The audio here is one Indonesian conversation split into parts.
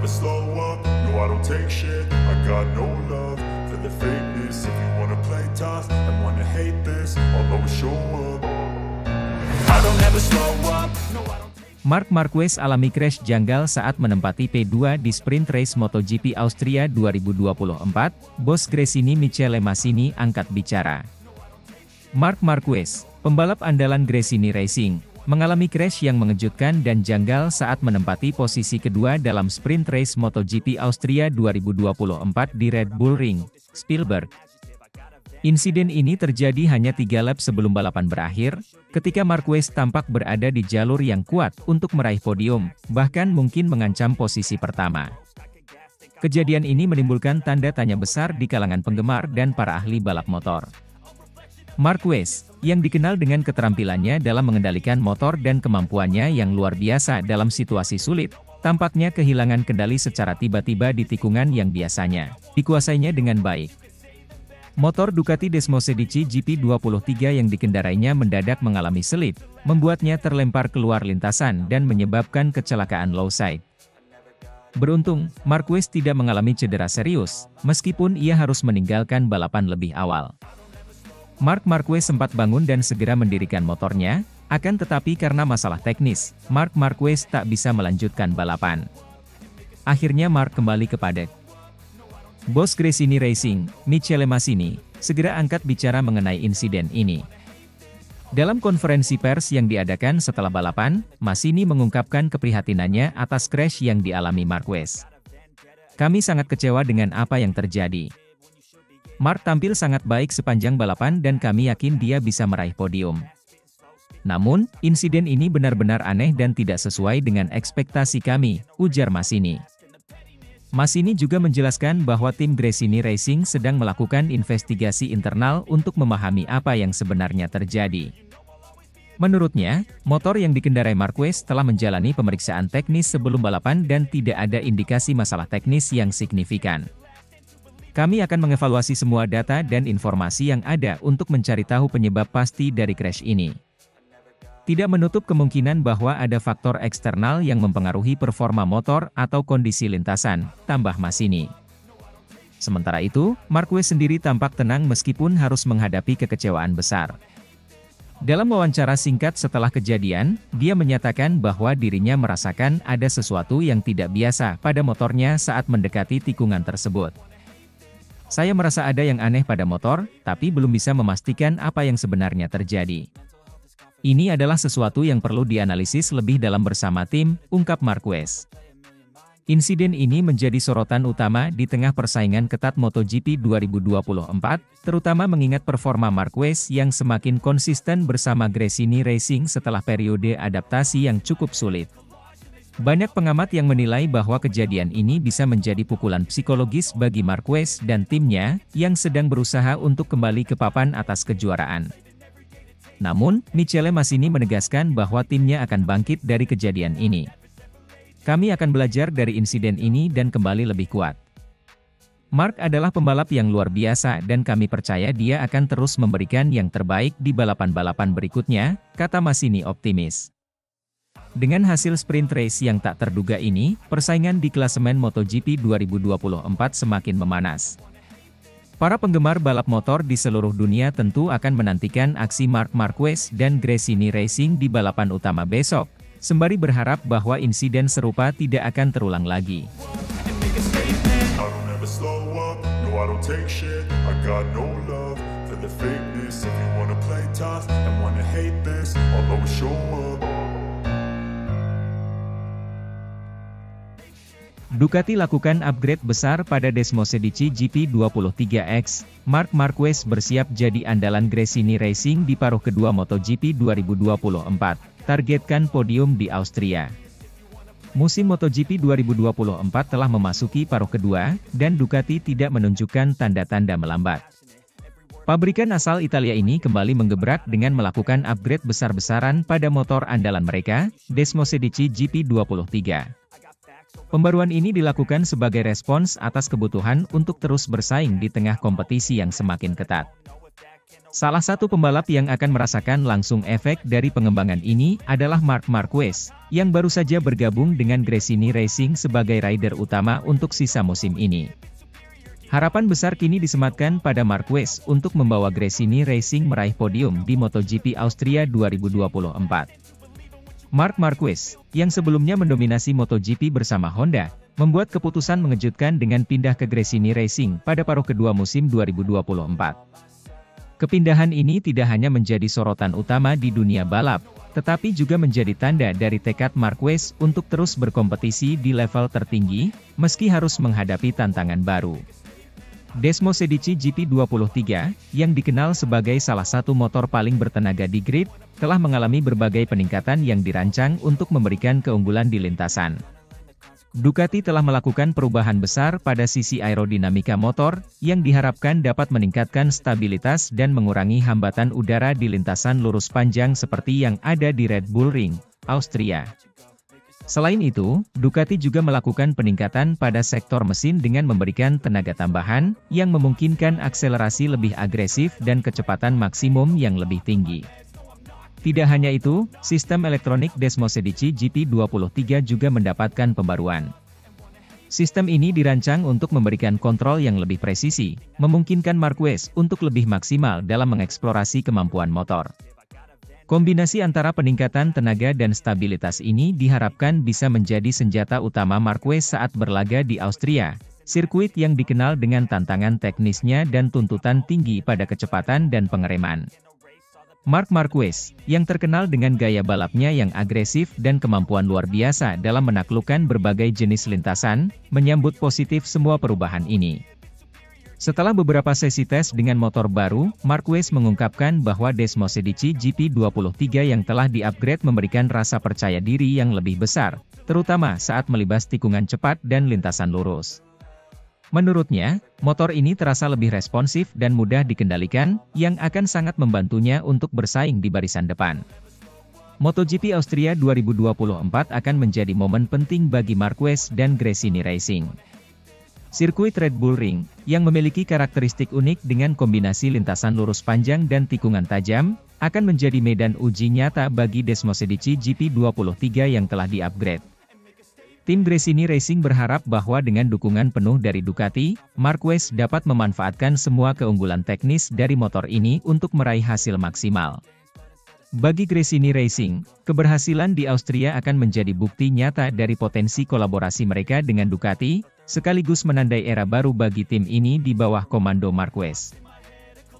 never slow up, no I don't take shit. I got no love for the fakeness. If you wanna play tough and wanna hate this, I'll always show up. I don't ever slow up, no I don't. Marc Marquez alami crash janggal saat menempati P2 di sprint race MotoGP Austria 2024, bos Gresini Michele Massini angkat bicara. Marc Marquez, pembalap andalan Gresini Racing, mengalami crash yang mengejutkan dan janggal saat menempati posisi kedua dalam sprint race MotoGP Austria 2024 di Red Bull Ring, Spielberg. Insiden ini terjadi hanya 3 lap sebelum balapan berakhir, ketika Marquez tampak berada di jalur yang kuat untuk meraih podium, bahkan mungkin mengancam posisi pertama. Kejadian ini menimbulkan tanda tanya besar di kalangan penggemar dan para ahli balap motor. Marquez, yang dikenal dengan keterampilannya dalam mengendalikan motor dan kemampuannya yang luar biasa dalam situasi sulit, tampaknya kehilangan kendali secara tiba-tiba di tikungan yang biasanya dikuasainya dengan baik. Motor Ducati Desmosedici GP23 yang dikendarainya mendadak mengalami selip, membuatnya terlempar keluar lintasan dan menyebabkan kecelakaan low side. Beruntung, Marquez tidak mengalami cedera serius, meskipun ia harus meninggalkan balapan lebih awal. Marc Marquez sempat bangun dan segera mendirikan motornya, akan tetapi karena masalah teknis, Marc Marquez tak bisa melanjutkan balapan. Akhirnya Marc kembali ke paddock. Bos Gresini Racing, Michele Massini, segera angkat bicara mengenai insiden ini. Dalam konferensi pers yang diadakan setelah balapan, Massini mengungkapkan keprihatinannya atas crash yang dialami Marquez. "Kami sangat kecewa dengan apa yang terjadi. Marc tampil sangat baik sepanjang balapan dan kami yakin dia bisa meraih podium. Namun, insiden ini benar-benar aneh dan tidak sesuai dengan ekspektasi kami," ujar Massini. Massini juga menjelaskan bahwa tim Gresini Racing sedang melakukan investigasi internal untuk memahami apa yang sebenarnya terjadi. Menurutnya, motor yang dikendarai Marquez telah menjalani pemeriksaan teknis sebelum balapan dan tidak ada indikasi masalah teknis yang signifikan. "Kami akan mengevaluasi semua data dan informasi yang ada untuk mencari tahu penyebab pasti dari crash ini. Tidak menutup kemungkinan bahwa ada faktor eksternal yang mempengaruhi performa motor atau kondisi lintasan," tambah Massini. Sementara itu, Marquez sendiri tampak tenang meskipun harus menghadapi kekecewaan besar. Dalam wawancara singkat setelah kejadian, dia menyatakan bahwa dirinya merasakan ada sesuatu yang tidak biasa pada motornya saat mendekati tikungan tersebut. "Saya merasa ada yang aneh pada motor, tapi belum bisa memastikan apa yang sebenarnya terjadi. Ini adalah sesuatu yang perlu dianalisis lebih dalam bersama tim," ungkap Marquez. Insiden ini menjadi sorotan utama di tengah persaingan ketat MotoGP 2024, terutama mengingat performa Marquez yang semakin konsisten bersama Gresini Racing setelah periode adaptasi yang cukup sulit. Banyak pengamat yang menilai bahwa kejadian ini bisa menjadi pukulan psikologis bagi Marquez dan timnya, yang sedang berusaha untuk kembali ke papan atas kejuaraan. Namun, Michele Massini menegaskan bahwa timnya akan bangkit dari kejadian ini. "Kami akan belajar dari insiden ini dan kembali lebih kuat. Marc adalah pembalap yang luar biasa dan kami percaya dia akan terus memberikan yang terbaik di balapan-balapan berikutnya," kata Massini optimis. Dengan hasil sprint race yang tak terduga ini, persaingan di klasemen MotoGP 2024 semakin memanas. Para penggemar balap motor di seluruh dunia tentu akan menantikan aksi Marc Marquez dan Gresini Racing di balapan utama besok, sembari berharap bahwa insiden serupa tidak akan terulang lagi. Ducati lakukan upgrade besar pada Desmosedici GP23X, Marc Marquez bersiap jadi andalan Gresini Racing di paruh kedua MotoGP 2024, targetkan podium di Austria. Musim MotoGP 2024 telah memasuki paruh kedua, dan Ducati tidak menunjukkan tanda-tanda melambat. Pabrikan asal Italia ini kembali menggebrak dengan melakukan upgrade besar-besaran pada motor andalan mereka, Desmosedici GP23. Pembaruan ini dilakukan sebagai respons atas kebutuhan untuk terus bersaing di tengah kompetisi yang semakin ketat. Salah satu pembalap yang akan merasakan langsung efek dari pengembangan ini adalah Marc Marquez, yang baru saja bergabung dengan Gresini Racing sebagai rider utama untuk sisa musim ini. Harapan besar kini disematkan pada Marquez untuk membawa Gresini Racing meraih podium di MotoGP Austria 2024. Marc Marquez, yang sebelumnya mendominasi MotoGP bersama Honda, membuat keputusan mengejutkan dengan pindah ke Gresini Racing pada paruh kedua musim 2024. Kepindahan ini tidak hanya menjadi sorotan utama di dunia balap, tetapi juga menjadi tanda dari tekad Marquez untuk terus berkompetisi di level tertinggi, meski harus menghadapi tantangan baru. Desmosedici GP23, yang dikenal sebagai salah satu motor paling bertenaga di grid, telah mengalami berbagai peningkatan yang dirancang untuk memberikan keunggulan di lintasan. Ducati telah melakukan perubahan besar pada sisi aerodinamika motor, yang diharapkan dapat meningkatkan stabilitas dan mengurangi hambatan udara di lintasan lurus panjang seperti yang ada di Red Bull Ring, Austria. Selain itu, Ducati juga melakukan peningkatan pada sektor mesin dengan memberikan tenaga tambahan, yang memungkinkan akselerasi lebih agresif dan kecepatan maksimum yang lebih tinggi. Tidak hanya itu, sistem elektronik Desmosedici GP23 juga mendapatkan pembaruan. Sistem ini dirancang untuk memberikan kontrol yang lebih presisi, memungkinkan Marquez untuk lebih maksimal dalam mengeksplorasi kemampuan motor. Kombinasi antara peningkatan tenaga dan stabilitas ini diharapkan bisa menjadi senjata utama Marquez saat berlaga di Austria, sirkuit yang dikenal dengan tantangan teknisnya dan tuntutan tinggi pada kecepatan dan pengereman. Marc Marquez, yang terkenal dengan gaya balapnya yang agresif dan kemampuan luar biasa dalam menaklukkan berbagai jenis lintasan, menyambut positif semua perubahan ini. Setelah beberapa sesi tes dengan motor baru, Marquez mengungkapkan bahwa Desmosedici GP23 yang telah di-upgrade memberikan rasa percaya diri yang lebih besar, terutama saat melibas tikungan cepat dan lintasan lurus. Menurutnya, motor ini terasa lebih responsif dan mudah dikendalikan, yang akan sangat membantunya untuk bersaing di barisan depan. MotoGP Austria 2024 akan menjadi momen penting bagi Marquez dan Gresini Racing. Sirkuit Red Bull Ring, yang memiliki karakteristik unik dengan kombinasi lintasan lurus panjang dan tikungan tajam, akan menjadi medan uji nyata bagi Desmosedici GP23 yang telah di-upgrade. Tim Gresini Racing berharap bahwa dengan dukungan penuh dari Ducati, Marquez dapat memanfaatkan semua keunggulan teknis dari motor ini untuk meraih hasil maksimal. Bagi Gresini Racing, keberhasilan di Austria akan menjadi bukti nyata dari potensi kolaborasi mereka dengan Ducati, sekaligus menandai era baru bagi tim ini di bawah komando Marquez.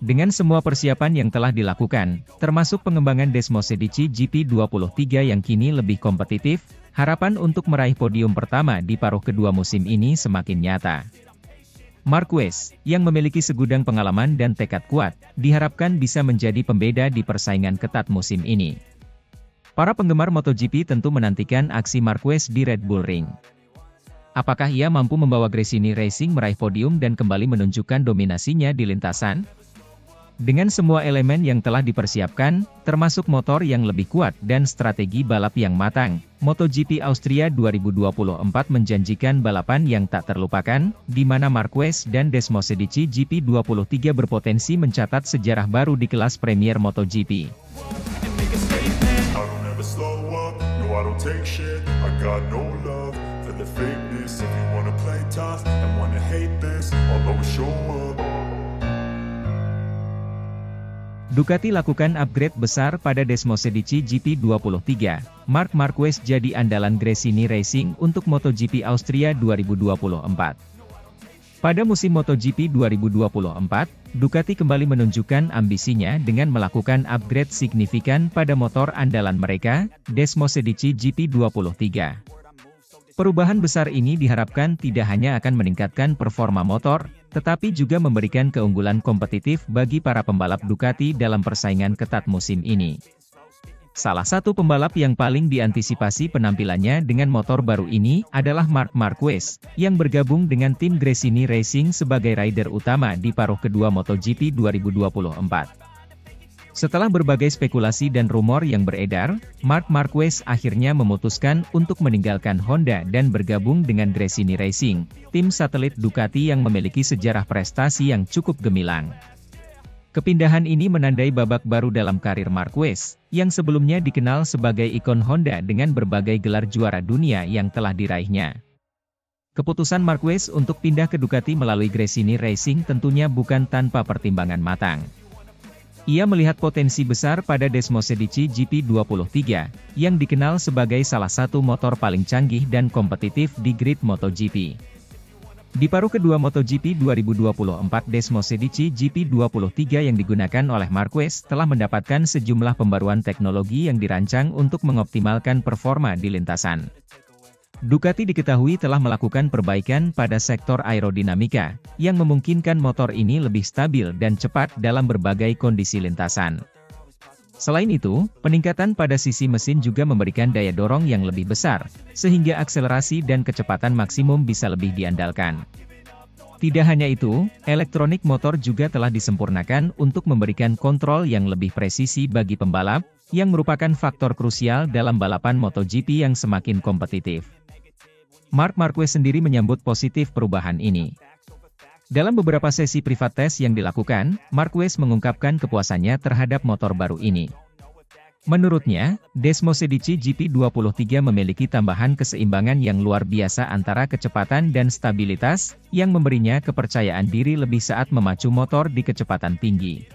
Dengan semua persiapan yang telah dilakukan, termasuk pengembangan Desmosedici GP23 yang kini lebih kompetitif, harapan untuk meraih podium pertama di paruh kedua musim ini semakin nyata. Marquez, yang memiliki segudang pengalaman dan tekad kuat, diharapkan bisa menjadi pembeda di persaingan ketat musim ini. Para penggemar MotoGP tentu menantikan aksi Marquez di Red Bull Ring. Apakah ia mampu membawa Gresini Racing meraih podium dan kembali menunjukkan dominasinya di lintasan? Dengan semua elemen yang telah dipersiapkan, termasuk motor yang lebih kuat dan strategi balap yang matang, MotoGP Austria 2024 menjanjikan balapan yang tak terlupakan, di mana Marquez dan Desmosedici GP23 berpotensi mencatat sejarah baru di kelas Premier MotoGP. Ducati lakukan upgrade besar pada Desmosedici GP23. Marc Marquez jadi andalan Gresini Racing untuk MotoGP Austria 2024. Pada musim MotoGP 2024, Ducati kembali menunjukkan ambisinya dengan melakukan upgrade signifikan pada motor andalan mereka, Desmosedici GP23. Perubahan besar ini diharapkan tidak hanya akan meningkatkan performa motor, tetapi juga memberikan keunggulan kompetitif bagi para pembalap Ducati dalam persaingan ketat musim ini. Salah satu pembalap yang paling diantisipasi penampilannya dengan motor baru ini adalah Marc Marquez, yang bergabung dengan tim Gresini Racing sebagai rider utama di paruh kedua MotoGP 2024. Setelah berbagai spekulasi dan rumor yang beredar, Marc Marquez akhirnya memutuskan untuk meninggalkan Honda dan bergabung dengan Gresini Racing, tim satelit Ducati yang memiliki sejarah prestasi yang cukup gemilang. Kepindahan ini menandai babak baru dalam karir Marquez, yang sebelumnya dikenal sebagai ikon Honda dengan berbagai gelar juara dunia yang telah diraihnya. Keputusan Marquez untuk pindah ke Ducati melalui Gresini Racing tentunya bukan tanpa pertimbangan matang. Ia melihat potensi besar pada Desmosedici GP23, yang dikenal sebagai salah satu motor paling canggih dan kompetitif di grid MotoGP. Di paruh kedua MotoGP 2024, Desmosedici GP23 yang digunakan oleh Marquez telah mendapatkan sejumlah pembaruan teknologi yang dirancang untuk mengoptimalkan performa di lintasan. Ducati diketahui telah melakukan perbaikan pada sektor aerodinamika, yang memungkinkan motor ini lebih stabil dan cepat dalam berbagai kondisi lintasan. Selain itu, peningkatan pada sisi mesin juga memberikan daya dorong yang lebih besar, sehingga akselerasi dan kecepatan maksimum bisa lebih diandalkan. Tidak hanya itu, elektronik motor juga telah disempurnakan untuk memberikan kontrol yang lebih presisi bagi pembalap, yang merupakan faktor krusial dalam balapan MotoGP yang semakin kompetitif. Marc Marquez sendiri menyambut positif perubahan ini. Dalam beberapa sesi privat test yang dilakukan, Marquez mengungkapkan kepuasannya terhadap motor baru ini. Menurutnya, Desmosedici GP23 memiliki tambahan keseimbangan yang luar biasa antara kecepatan dan stabilitas, yang memberinya kepercayaan diri lebih saat memacu motor di kecepatan tinggi.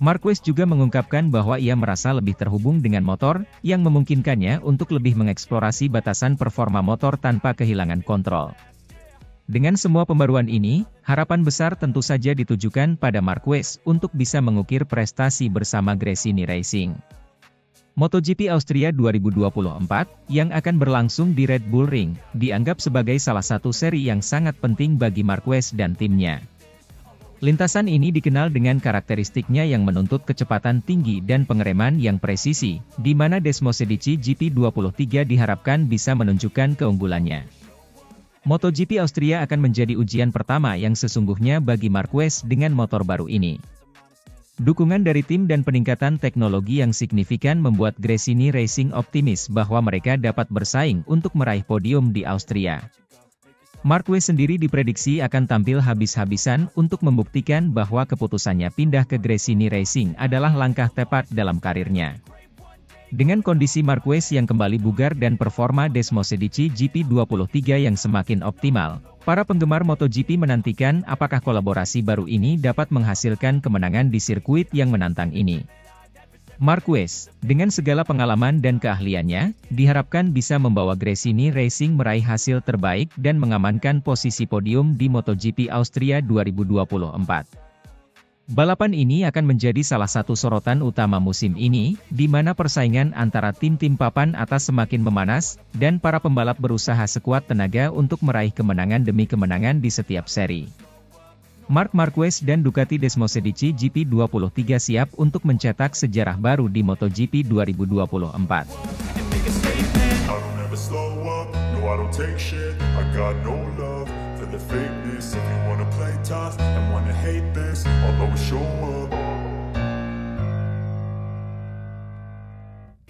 Marquez juga mengungkapkan bahwa ia merasa lebih terhubung dengan motor, yang memungkinkannya untuk lebih mengeksplorasi batasan performa motor tanpa kehilangan kontrol. Dengan semua pembaruan ini, harapan besar tentu saja ditujukan pada Marquez untuk bisa mengukir prestasi bersama Gresini Racing. MotoGP Austria 2024, yang akan berlangsung di Red Bull Ring, dianggap sebagai salah satu seri yang sangat penting bagi Marquez dan timnya. Lintasan ini dikenal dengan karakteristiknya yang menuntut kecepatan tinggi dan pengereman yang presisi, di mana Desmosedici GP23 diharapkan bisa menunjukkan keunggulannya. MotoGP Austria akan menjadi ujian pertama yang sesungguhnya bagi Marquez dengan motor baru ini. Dukungan dari tim dan peningkatan teknologi yang signifikan membuat Gresini Racing optimis bahwa mereka dapat bersaing untuk meraih podium di Austria. Marquez sendiri diprediksi akan tampil habis-habisan untuk membuktikan bahwa keputusannya pindah ke Gresini Racing adalah langkah tepat dalam karirnya. Dengan kondisi Marquez yang kembali bugar dan performa Desmosedici GP23 yang semakin optimal, para penggemar MotoGP menantikan apakah kolaborasi baru ini dapat menghasilkan kemenangan di sirkuit yang menantang ini. Marquez, dengan segala pengalaman dan keahliannya, diharapkan bisa membawa Gresini Racing meraih hasil terbaik dan mengamankan posisi podium di MotoGP Austria 2024. Balapan ini akan menjadi salah satu sorotan utama musim ini, di mana persaingan antara tim-tim papan atas semakin memanas, dan para pembalap berusaha sekuat tenaga untuk meraih kemenangan demi kemenangan di setiap seri. Marc Marquez dan Ducati Desmosedici GP23 siap untuk mencetak sejarah baru di MotoGP 2024.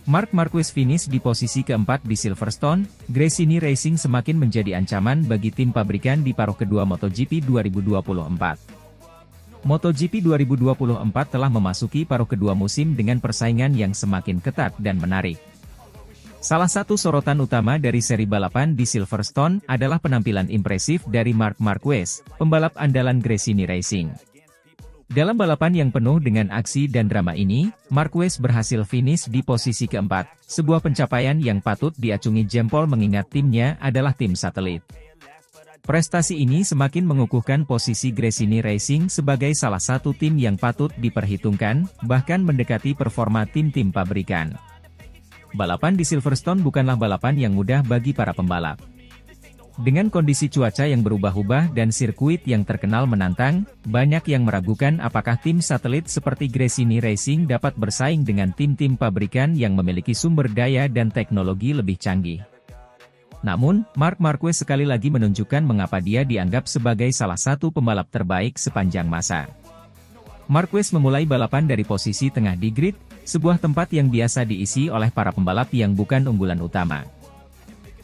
Marc Marquez finish di posisi keempat di Silverstone. Gresini Racing semakin menjadi ancaman bagi tim pabrikan di paruh kedua MotoGP 2024. MotoGP 2024 telah memasuki paruh kedua musim dengan persaingan yang semakin ketat dan menarik. Salah satu sorotan utama dari seri balapan di Silverstone adalah penampilan impresif dari Marc Marquez, pembalap andalan Gresini Racing. Dalam balapan yang penuh dengan aksi dan drama ini, Marquez berhasil finish di posisi keempat, sebuah pencapaian yang patut diacungi jempol mengingat timnya adalah tim satelit. Prestasi ini semakin mengukuhkan posisi Gresini Racing sebagai salah satu tim yang patut diperhitungkan, bahkan mendekati performa tim-tim pabrikan. Balapan di Silverstone bukanlah balapan yang mudah bagi para pembalap. Dengan kondisi cuaca yang berubah-ubah dan sirkuit yang terkenal menantang, banyak yang meragukan apakah tim satelit seperti Gresini Racing dapat bersaing dengan tim-tim pabrikan yang memiliki sumber daya dan teknologi lebih canggih. Namun, Marc Marquez sekali lagi menunjukkan mengapa dia dianggap sebagai salah satu pembalap terbaik sepanjang masa. Marquez memulai balapan dari posisi tengah di grid, sebuah tempat yang biasa diisi oleh para pembalap yang bukan unggulan utama.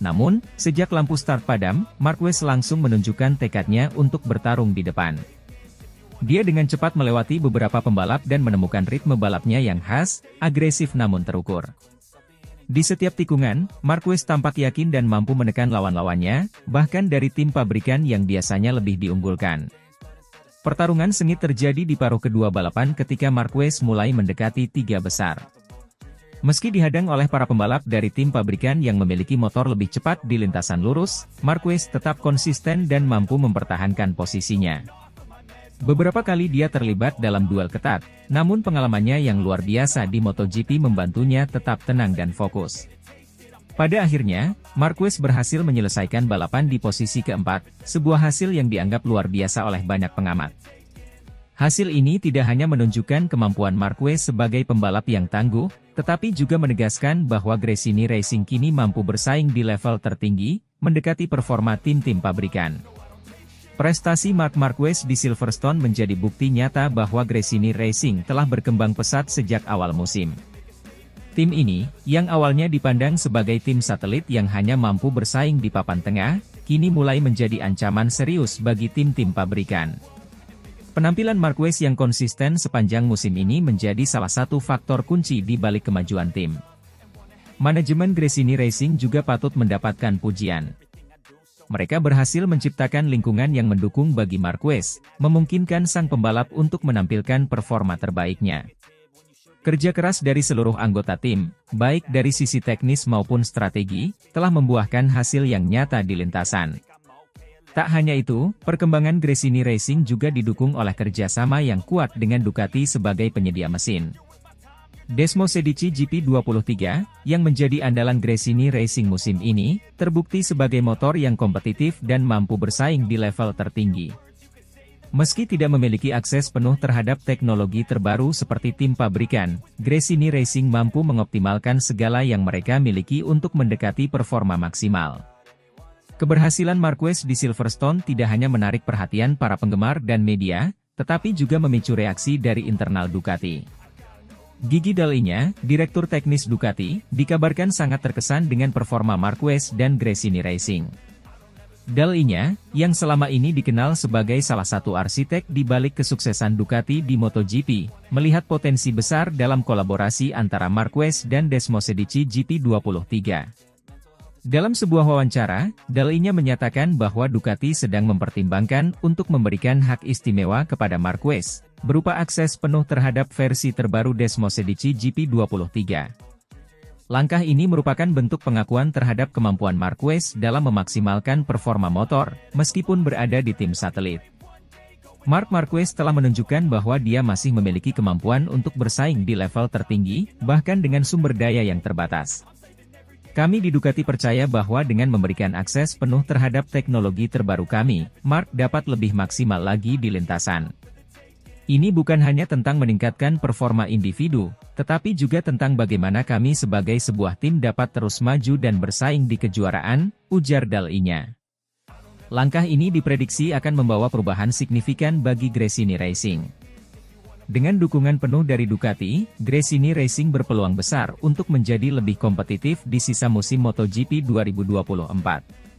Namun, sejak lampu start padam, Marquez langsung menunjukkan tekadnya untuk bertarung di depan. Dia dengan cepat melewati beberapa pembalap dan menemukan ritme balapnya yang khas, agresif namun terukur. Di setiap tikungan, Marquez tampak yakin dan mampu menekan lawan-lawannya, bahkan dari tim pabrikan yang biasanya lebih diunggulkan. Pertarungan sengit terjadi di paruh kedua balapan ketika Marquez mulai mendekati tiga besar. Meski dihadang oleh para pembalap dari tim pabrikan yang memiliki motor lebih cepat di lintasan lurus, Marquez tetap konsisten dan mampu mempertahankan posisinya. Beberapa kali dia terlibat dalam duel ketat, namun pengalamannya yang luar biasa di MotoGP membantunya tetap tenang dan fokus. Pada akhirnya, Marquez berhasil menyelesaikan balapan di posisi keempat, sebuah hasil yang dianggap luar biasa oleh banyak pengamat. Hasil ini tidak hanya menunjukkan kemampuan Marquez sebagai pembalap yang tangguh, tetapi juga menegaskan bahwa Gresini Racing kini mampu bersaing di level tertinggi, mendekati performa tim-tim pabrikan. Prestasi Marc Marquez di Silverstone menjadi bukti nyata bahwa Gresini Racing telah berkembang pesat sejak awal musim. Tim ini, yang awalnya dipandang sebagai tim satelit yang hanya mampu bersaing di papan tengah, kini mulai menjadi ancaman serius bagi tim-tim pabrikan. Penampilan Marquez yang konsisten sepanjang musim ini menjadi salah satu faktor kunci di balik kemajuan tim. Manajemen Gresini Racing juga patut mendapatkan pujian. Mereka berhasil menciptakan lingkungan yang mendukung bagi Marquez, memungkinkan sang pembalap untuk menampilkan performa terbaiknya. Kerja keras dari seluruh anggota tim, baik dari sisi teknis maupun strategi, telah membuahkan hasil yang nyata di lintasan. Tak hanya itu, perkembangan Gresini Racing juga didukung oleh kerjasama yang kuat dengan Ducati sebagai penyedia mesin. Desmosedici GP23, yang menjadi andalan Gresini Racing musim ini, terbukti sebagai motor yang kompetitif dan mampu bersaing di level tertinggi. Meski tidak memiliki akses penuh terhadap teknologi terbaru seperti tim pabrikan, Gresini Racing mampu mengoptimalkan segala yang mereka miliki untuk mendekati performa maksimal. Keberhasilan Marquez di Silverstone tidak hanya menarik perhatian para penggemar dan media, tetapi juga memicu reaksi dari internal Ducati. Gigi Dall'Igna, direktur teknis Ducati, dikabarkan sangat terkesan dengan performa Marquez dan Gresini Racing. Dall'Igna, yang selama ini dikenal sebagai salah satu arsitek di balik kesuksesan Ducati di MotoGP, melihat potensi besar dalam kolaborasi antara Marquez dan Desmosedici GP23. Dalam sebuah wawancara, Dall'Igna menyatakan bahwa Ducati sedang mempertimbangkan untuk memberikan hak istimewa kepada Marquez, berupa akses penuh terhadap versi terbaru Desmosedici GP23. Langkah ini merupakan bentuk pengakuan terhadap kemampuan Marquez dalam memaksimalkan performa motor, meskipun berada di tim satelit. Marc Marquez telah menunjukkan bahwa dia masih memiliki kemampuan untuk bersaing di level tertinggi, bahkan dengan sumber daya yang terbatas. Kami di Ducati percaya bahwa dengan memberikan akses penuh terhadap teknologi terbaru kami, Marc dapat lebih maksimal lagi di lintasan. Ini bukan hanya tentang meningkatkan performa individu, tetapi juga tentang bagaimana kami sebagai sebuah tim dapat terus maju dan bersaing di kejuaraan, ujar Dall'Igna. Langkah ini diprediksi akan membawa perubahan signifikan bagi Gresini Racing. Dengan dukungan penuh dari Ducati, Gresini Racing berpeluang besar untuk menjadi lebih kompetitif di sisa musim MotoGP 2024.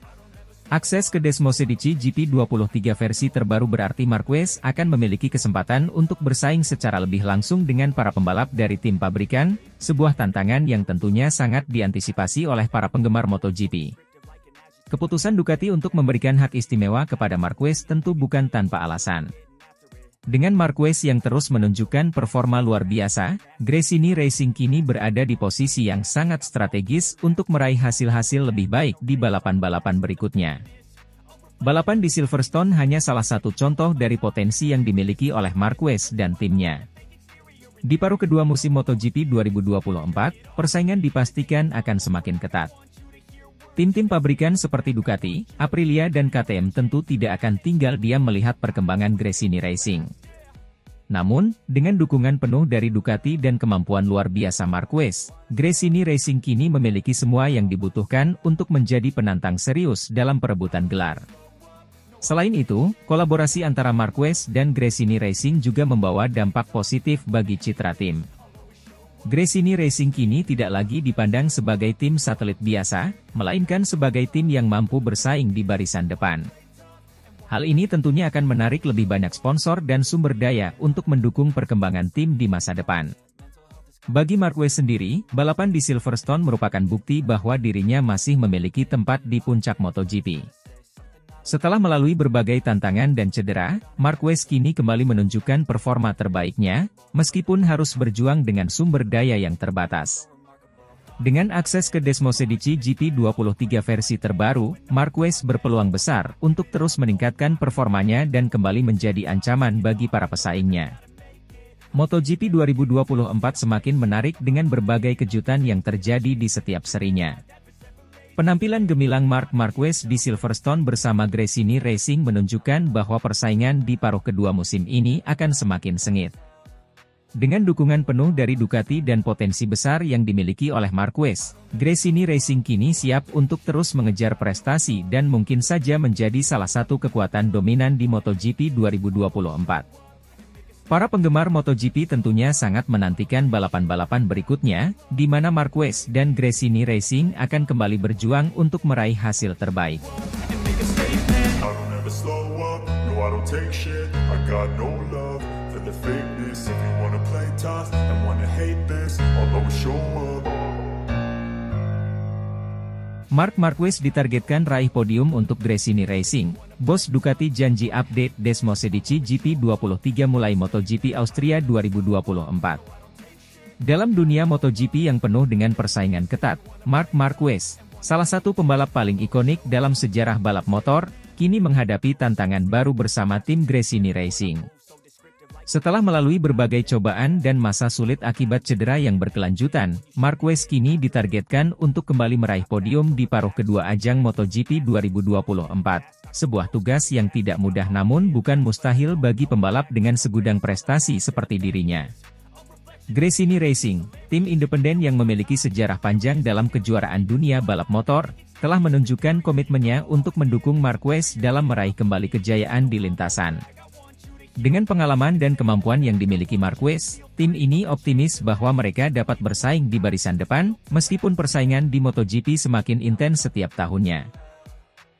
Akses ke Desmosedici GP23 versi terbaru berarti Marquez akan memiliki kesempatan untuk bersaing secara lebih langsung dengan para pembalap dari tim pabrikan, sebuah tantangan yang tentunya sangat diantisipasi oleh para penggemar MotoGP. Keputusan Ducati untuk memberikan hak istimewa kepada Marquez tentu bukan tanpa alasan. Dengan Marquez yang terus menunjukkan performa luar biasa, Gresini Racing kini berada di posisi yang sangat strategis untuk meraih hasil-hasil lebih baik di balapan-balapan berikutnya. Balapan di Silverstone hanya salah satu contoh dari potensi yang dimiliki oleh Marquez dan timnya. Di paruh kedua musim MotoGP 2024, persaingan dipastikan akan semakin ketat. Tim-tim pabrikan seperti Ducati, Aprilia dan KTM tentu tidak akan tinggal diam melihat perkembangan Gresini Racing. Namun, dengan dukungan penuh dari Ducati dan kemampuan luar biasa Marquez, Gresini Racing kini memiliki semua yang dibutuhkan untuk menjadi penantang serius dalam perebutan gelar. Selain itu, kolaborasi antara Marquez dan Gresini Racing juga membawa dampak positif bagi citra tim. Gresini Racing kini tidak lagi dipandang sebagai tim satelit biasa, melainkan sebagai tim yang mampu bersaing di barisan depan. Hal ini tentunya akan menarik lebih banyak sponsor dan sumber daya untuk mendukung perkembangan tim di masa depan. Bagi Marquez sendiri, balapan di Silverstone merupakan bukti bahwa dirinya masih memiliki tempat di puncak MotoGP. Setelah melalui berbagai tantangan dan cedera, Marquez kini kembali menunjukkan performa terbaiknya, meskipun harus berjuang dengan sumber daya yang terbatas. Dengan akses ke Desmosedici GP23 versi terbaru, Marquez berpeluang besar untuk terus meningkatkan performanya dan kembali menjadi ancaman bagi para pesaingnya. MotoGP 2024 semakin menarik dengan berbagai kejutan yang terjadi di setiap serinya. Penampilan gemilang Marc Marquez di Silverstone bersama Gresini Racing menunjukkan bahwa persaingan di paruh kedua musim ini akan semakin sengit. Dengan dukungan penuh dari Ducati dan potensi besar yang dimiliki oleh Marquez, Gresini Racing kini siap untuk terus mengejar prestasi dan mungkin saja menjadi salah satu kekuatan dominan di MotoGP 2024. Para penggemar MotoGP tentunya sangat menantikan balapan-balapan berikutnya, di mana Marquez dan Gresini Racing akan kembali berjuang untuk meraih hasil terbaik. Marc Marquez ditargetkan raih podium untuk Gresini Racing. Bos Ducati janji update Desmosedici GP23 mulai MotoGP Austria 2024. Dalam dunia MotoGP yang penuh dengan persaingan ketat, Marc Marquez, salah satu pembalap paling ikonik dalam sejarah balap motor, kini menghadapi tantangan baru bersama tim Gresini Racing. Setelah melalui berbagai cobaan dan masa sulit akibat cedera yang berkelanjutan, Marquez kini ditargetkan untuk kembali meraih podium di paruh kedua ajang MotoGP 2024. Sebuah tugas yang tidak mudah namun bukan mustahil bagi pembalap dengan segudang prestasi seperti dirinya. Gresini Racing, tim independen yang memiliki sejarah panjang dalam kejuaraan dunia balap motor, telah menunjukkan komitmennya untuk mendukung Marquez dalam meraih kembali kejayaan di lintasan. Dengan pengalaman dan kemampuan yang dimiliki Marquez, tim ini optimis bahwa mereka dapat bersaing di barisan depan, meskipun persaingan di MotoGP semakin intens setiap tahunnya.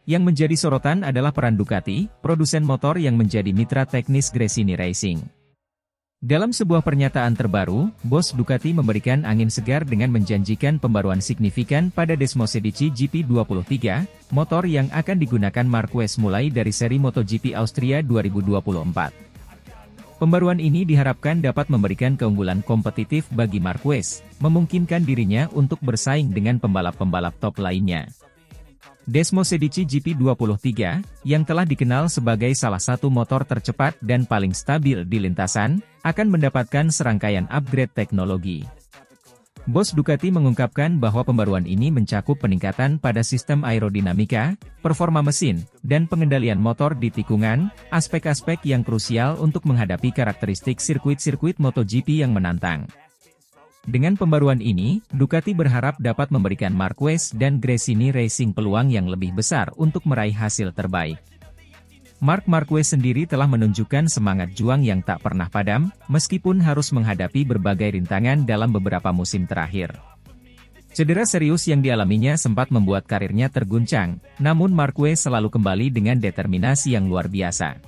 Yang menjadi sorotan adalah peran Ducati, produsen motor yang menjadi mitra teknis Gresini Racing. Dalam sebuah pernyataan terbaru, bos Ducati memberikan angin segar dengan menjanjikan pembaruan signifikan pada Desmosedici GP23, motor yang akan digunakan Marquez mulai dari seri MotoGP Austria 2024. Pembaruan ini diharapkan dapat memberikan keunggulan kompetitif bagi Marquez, memungkinkan dirinya untuk bersaing dengan pembalap-pembalap top lainnya. Desmosedici GP23, yang telah dikenal sebagai salah satu motor tercepat dan paling stabil di lintasan, akan mendapatkan serangkaian upgrade teknologi. Bos Ducati mengungkapkan bahwa pembaruan ini mencakup peningkatan pada sistem aerodinamika, performa mesin, dan pengendalian motor di tikungan, aspek-aspek yang krusial untuk menghadapi karakteristik sirkuit-sirkuit MotoGP yang menantang. Dengan pembaruan ini, Ducati berharap dapat memberikan Marquez dan Gresini Racing peluang yang lebih besar untuk meraih hasil terbaik. Marc Marquez sendiri telah menunjukkan semangat juang yang tak pernah padam, meskipun harus menghadapi berbagai rintangan dalam beberapa musim terakhir. Cedera serius yang dialaminya sempat membuat karirnya terguncang, namun Marquez selalu kembali dengan determinasi yang luar biasa.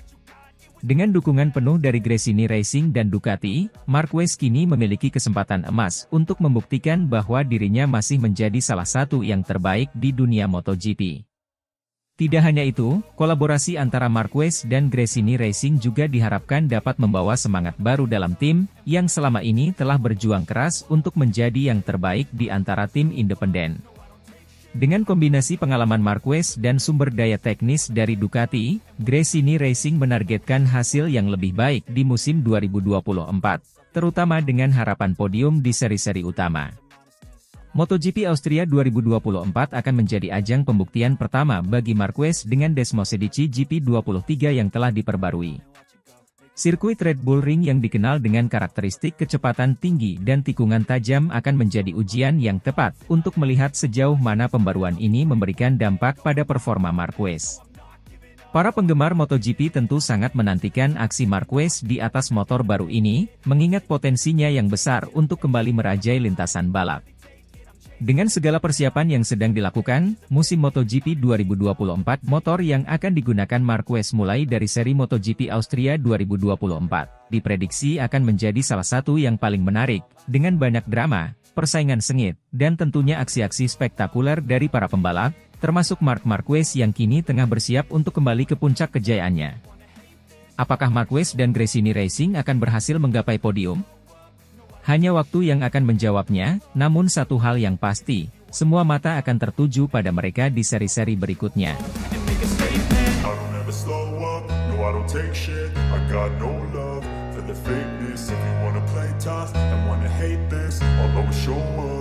Dengan dukungan penuh dari Gresini Racing dan Ducati, Marquez kini memiliki kesempatan emas untuk membuktikan bahwa dirinya masih menjadi salah satu yang terbaik di dunia MotoGP. Tidak hanya itu, kolaborasi antara Marquez dan Gresini Racing juga diharapkan dapat membawa semangat baru dalam tim, yang selama ini telah berjuang keras untuk menjadi yang terbaik di antara tim independen. Dengan kombinasi pengalaman Marquez dan sumber daya teknis dari Ducati, Gresini Racing menargetkan hasil yang lebih baik di musim 2024, terutama dengan harapan podium di seri-seri utama. MotoGP Austria 2024 akan menjadi ajang pembuktian pertama bagi Marquez dengan Desmosedici GP23 yang telah diperbarui. Sirkuit Red Bull Ring yang dikenal dengan karakteristik kecepatan tinggi dan tikungan tajam akan menjadi ujian yang tepat untuk melihat sejauh mana pembaruan ini memberikan dampak pada performa Marquez. Para penggemar MotoGP tentu sangat menantikan aksi Marquez di atas motor baru ini, mengingat potensinya yang besar untuk kembali merajai lintasan balap. Dengan segala persiapan yang sedang dilakukan, musim MotoGP 2024 motor yang akan digunakan Marquez mulai dari seri MotoGP Austria 2024, diprediksi akan menjadi salah satu yang paling menarik, dengan banyak drama, persaingan sengit, dan tentunya aksi-aksi spektakuler dari para pembalap, termasuk Marc Marquez yang kini tengah bersiap untuk kembali ke puncak kejayaannya. Apakah Marquez dan Gresini Racing akan berhasil menggapai podium? Hanya waktu yang akan menjawabnya, namun satu hal yang pasti, semua mata akan tertuju pada mereka di seri-seri berikutnya. The fakeness, if you wanna play tough and wanna hate this, I'll always show up.